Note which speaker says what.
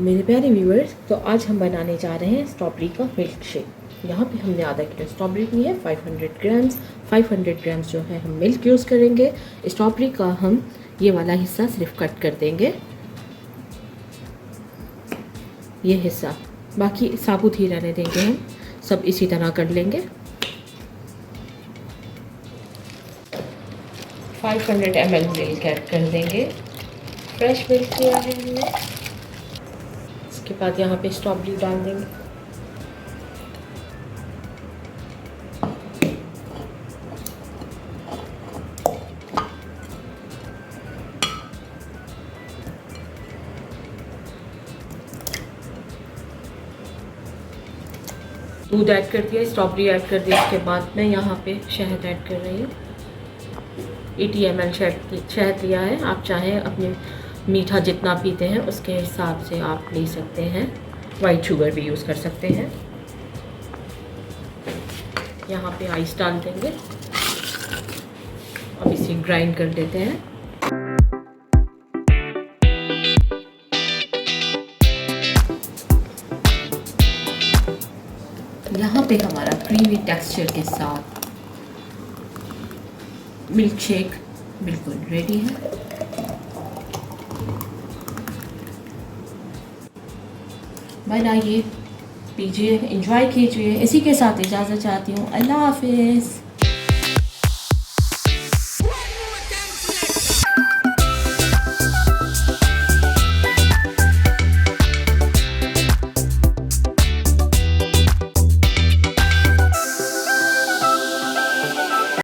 Speaker 1: मेरे प्यारे व्यूअर्स, तो आज हम बनाने जा रहे हैं स्ट्रॉबेरी का मिल्क शेक। यहाँ पे हमने आधा किलो स्ट्रॉबेरी ली है, 500 ग्राम्स जो है हम मिल्क यूज़ करेंगे। स्ट्रॉबेरी का हम ये वाला हिस्सा सिर्फ कट कर देंगे, ये हिस्सा, बाकी साबुत ही रहने देंगे। हम सब इसी तरह कर लेंगे। 500 ml मिल्क ऐड कर देंगे, फ्रेश मिल्क लिया है हमने। इसके बाद यहाँ पे स्ट्रॉबेरी डाल देंगे। दूध ऐड कर दिया, स्ट्रॉबेरी ऐड कर दिया। इसके बाद मैं यहाँ पे शहद ऐड कर रही हूँ। 80 ml शहद लिया है। आप चाहें अपने मीठा जितना पीते हैं उसके हिसाब से आप ले सकते हैं। वाइट शुगर भी यूज़ कर सकते हैं। यहाँ पे आइस डाल देंगे। अब इसे ग्राइंड कर देते हैं। यहाँ पे हमारा क्रीमी टेक्सचर के साथ मिल्क शेक बिल्कुल रेडी है। बनाइए, पीजिए, एंजॉय कीजिए। इसी के साथ इजाज़त चाहती हूँ। अल्लाह हाफिज़।